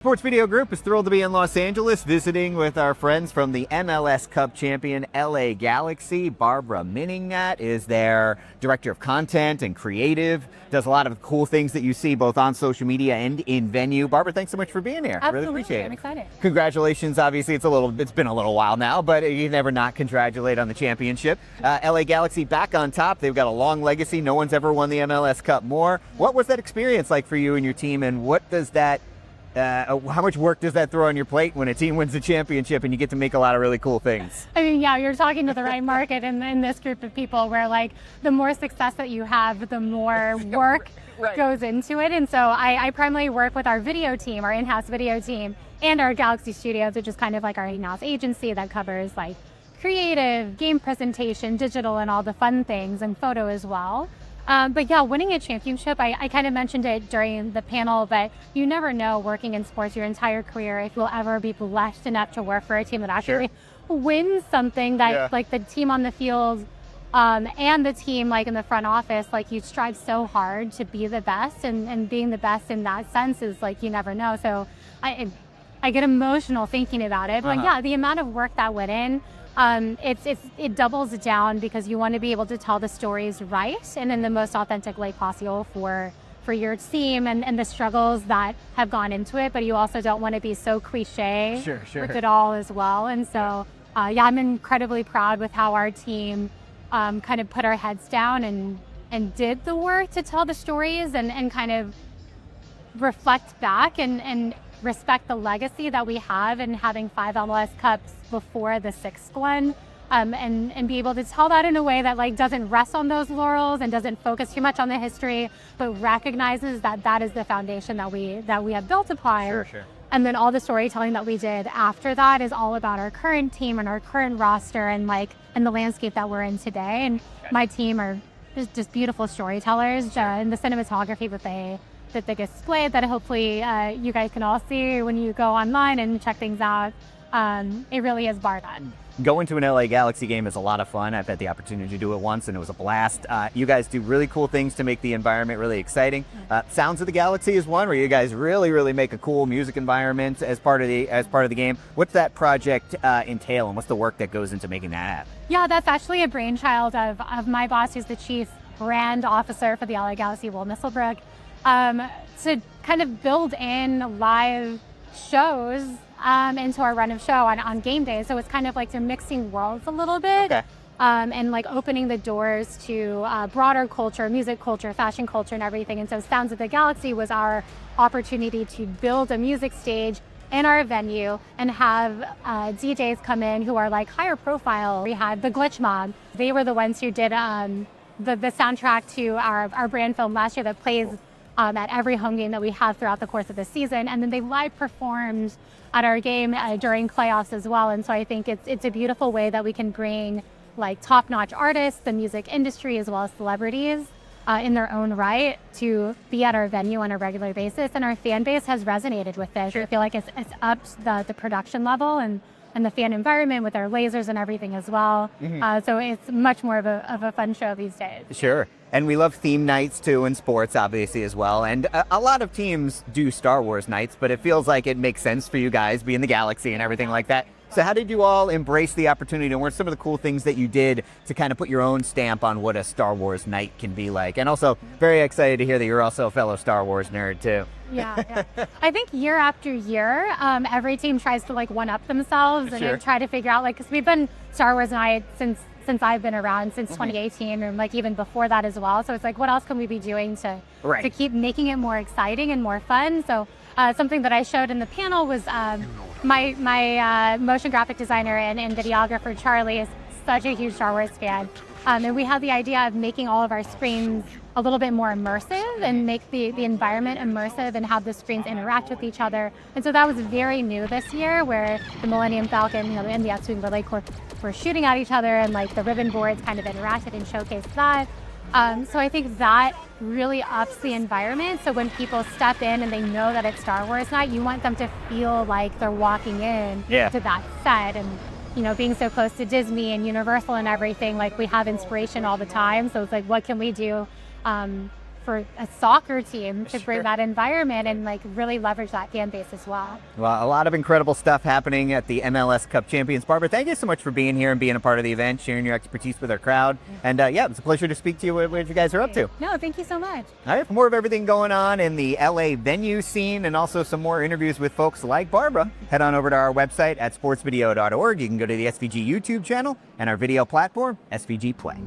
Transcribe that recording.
Sports Video Group is thrilled to be in Los Angeles visiting with our friends from the MLS Cup champion LA Galaxy. Barbara Maningat is their director of content and creative, does a lot of cool things that you see both on social media and in venue. Barbara, thanks so much for being here. Absolutely. Really appreciate it. I'm excited. Congratulations. Obviously, it's been a little while now, but you never not congratulate on the championship. LA Galaxy back on top. They've got a long legacy. No one's ever won the MLS Cup more. What was that experience like for you and your team, and what does that how much work does that throw on your plate when a team wins the championship and you get to make a lot of really cool things? I mean, yeah, you're talking to the right market in this group of people where, like, the more success that you have, the more work goes into it. And so I primarily work with our video team, our in-house video team, and our Galaxy Studios, which is kind of like our in-house agency that covers, like, creative, game presentation, digital, and all the fun things, and photo as well. But yeah, winning a championship, I kind of mentioned it during the panel, but you never know working in sports your entire career if you'll ever be blessed enough to work for a team that actually wins something that like the team on the field and the team like in the front office, like you strive so hard to be the best, and being the best in that sense is like you never know. So I get emotional thinking about it. But yeah, the amount of work that went in, it doubles down because you want to be able to tell the stories right and in the most authentic way possible for your team and the struggles that have gone into it, but you also don't want to be so cliche with it all as well. And so yeah, I'm incredibly proud with how our team kind of put our heads down and did the work to tell the stories and kind of reflect back and respect the legacy that we have in having 5 MLS Cups before the 6th one, and be able to tell that in a way that like doesn't rest on those laurels and doesn't focus too much on the history, but recognizes that that is the foundation that we have built upon. And then all the storytelling that we did after that is all about our current team and our current roster and the landscape that we're in today. And my team are just beautiful storytellers, and the cinematography that they displayed that hopefully you guys can all see when you go online and check things out. It really is bar none. Going to an LA Galaxy game is a lot of fun. I've had the opportunity to do it once and it was a blast. You guys do really cool things to make the environment really exciting. Sounds of the Galaxy is one where you guys really make a cool music environment as part of the game. What's that project entail, and what's the work that goes into making that happen? Yeah, that's actually a brainchild of my boss, who's the chief brand officer for the LA Galaxy, Will Nisselbrook. To kind of build in live shows into our run of show on game day. So it's kind of like they're mixing worlds a little bit, and like opening the doors to broader culture, music culture, fashion culture, and everything. And so Sounds of the Galaxy was our opportunity to build a music stage in our venue and have DJs come in who are like higher profile. We had the Glitch Mob. They were the ones who did the soundtrack to our brand film last year that plays at every home game that we have throughout the course of the season. And then they live performed at our game during playoffs as well. And so I think it's a beautiful way that we can bring like top-notch artists, the music industry, as well as celebrities in their own right to be at our venue on a regular basis. And our fan base has resonated with this. I feel like it's upped the production level and the fan environment with our lasers and everything as well. So it's much more of a fun show these days. Sure. And we love theme nights too in sports, obviously, as well. And a lot of teams do Star Wars nights, but it feels like it makes sense for you guys being the Galaxy and everything like that. So how did you all embrace the opportunity, and what are some of the cool things that you did to kind of put your own stamp on what a Star Wars night can be like? And also very excited to hear that you're also a fellow Star Wars nerd too. Yeah. I think year after year, every team tries to like one-up themselves and try to figure out, like, because we've been Star Wars night since I've been around, since 2018, and like even before that as well. So it's like, what else can we be doing to keep making it more exciting and more fun? So something that I showed in the panel was my motion graphic designer and videographer, Charlie, is such a huge Star Wars fan. And we had the idea of making all of our screens a little bit more immersive and make the environment immersive and have the screens interact with each other. And so that was very new this year, where the Millennium Falcon, and the X-Wing Relay Corps were shooting at each other, and like the ribbon boards kind of interacted and showcased that. So I think that really ups the environment. So when people step in and they know that it's Star Wars night, you want them to feel like they're walking in to that set. And being so close to Disney and Universal and everything, like we have inspiration all the time. So it's like, what can we do for a soccer team to bring that environment and like really leverage that fan base as well. Well, a lot of incredible stuff happening at the MLS Cup Champions. Barbara, thank you so much for being here and being a part of the event, sharing your expertise with our crowd. And yeah, it's a pleasure to speak to you, what you guys are up to. No, thank you so much. All right, for more of everything going on in the LA venue scene and also some more interviews with folks like Barbara, head on over to our website at sportsvideo.org. You can go to the SVG YouTube channel and our video platform, SVG Play.